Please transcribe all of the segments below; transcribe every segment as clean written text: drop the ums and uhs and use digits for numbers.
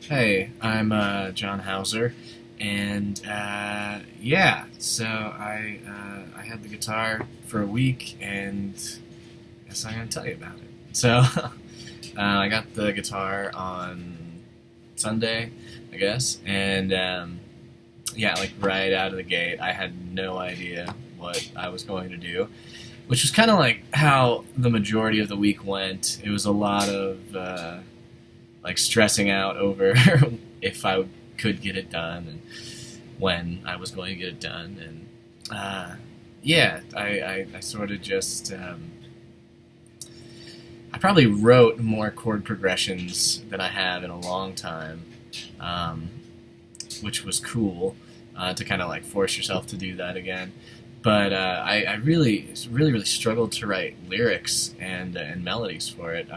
Hey, I'm John Hauser, and yeah, so I had the guitar for a week, and I guess I'm gonna tell you about it. So I got the guitar on Sunday, I guess, and yeah, like right out of the gate, I had no idea what I was going to do, which was kind of like how the majority of the week went. It was a lot of like stressing out over if I could get it done and when I was going to get it done. And yeah, I sort of just I probably wrote more chord progressions than I have in a long time, um, which was cool to kind of like force yourself to do that again. But I really struggled to write lyrics and melodies for it.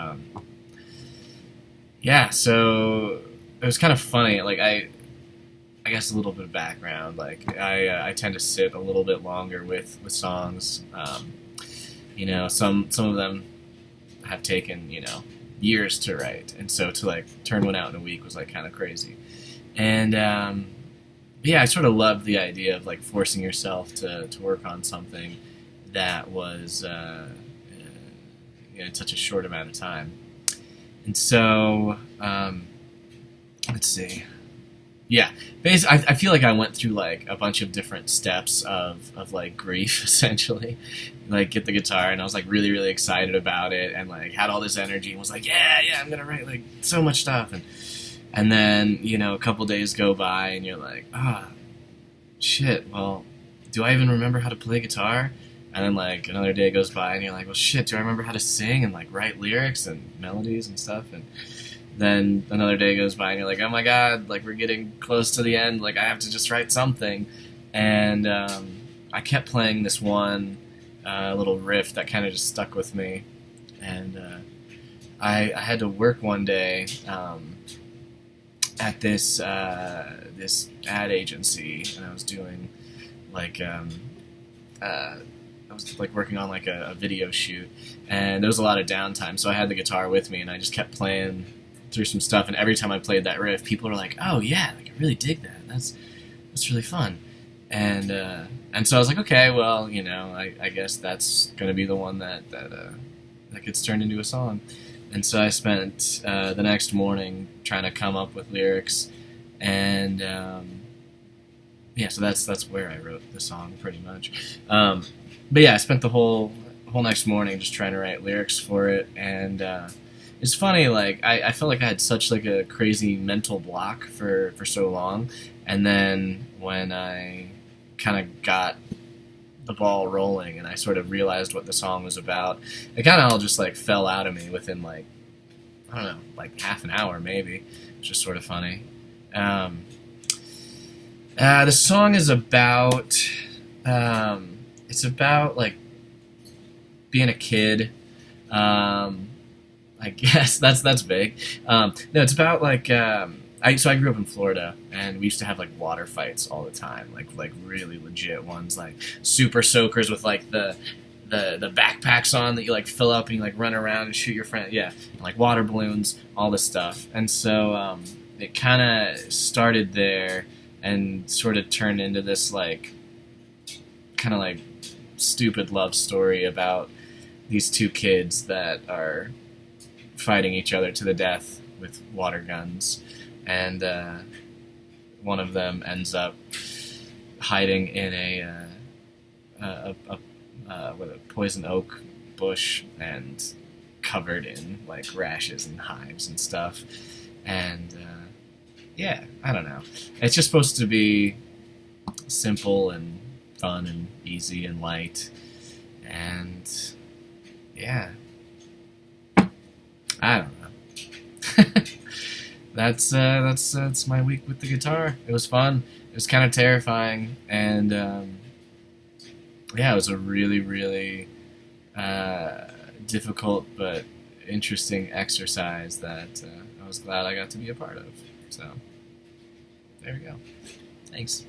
Yeah, so it was kind of funny. Like I guess a little bit of background. Like I tend to sit a little bit longer with songs. Some of them have taken years to write, and so to like turn one out in a week was like kind of crazy. And yeah, I sort of loved the idea of like forcing yourself to work on something that was in such a short amount of time. And so, let's see. Yeah, basically, I feel like I went through like a bunch of different steps of like grief, essentially. Like get the guitar, and I was like really excited about it, and like had all this energy, and was like, yeah, I'm gonna write like so much stuff, and then a couple days go by, and you're like, shit. Well, do I even remember how to play guitar? And then like another day goes by, and you're like, well, shit, do I remember how to sing and like write lyrics and melodies and stuff? And then another day goes by, and you're like, oh my god, like we're getting close to the end. Like I have to just write something. And I kept playing this one little riff that kind of just stuck with me. And I had to work one day at this ad agency, and I was doing like I was like working on like a video shoot, and there was a lot of downtime, so I had the guitar with me, and I just kept playing through some stuff. And every time I played that riff, people were like, "Oh yeah, like I really dig that. That's really fun." And so I was like, "Okay, well, I guess that's gonna be the one that gets turned into a song." And so I spent the next morning trying to come up with lyrics, and yeah, so that's where I wrote the song pretty much. But yeah, I spent the whole next morning just trying to write lyrics for it, and it's funny. Like I felt like I had such like a crazy mental block for so long, and then when I kind of got the ball rolling and I sort of realized what the song was about, it kind of all just like fell out of me within like I don't know, like half an hour maybe. It's just sort of funny. The song is about it's about like being a kid. I guess that's vague. No, it's about like I grew up in Florida, and we used to have like water fights all the time, like really legit ones, like super soakers with like the backpacks on that you like fill up and you like run around and shoot your friend. Yeah, and, like water balloons, all this stuff. And so it kind of started there and sort of turned into this like kind of like stupid love story about these two kids that are fighting each other to the death with water guns, and one of them ends up hiding in with a poison oak bush and covered in like rashes and hives and stuff. And yeah, I don't know. It's just supposed to be simple and fun and easy and light, and yeah, I don't know. That's my week with the guitar. It was fun. It was kind of terrifying, and yeah, it was a really difficult but interesting exercise that I was glad I got to be a part of. So there we go. Thanks.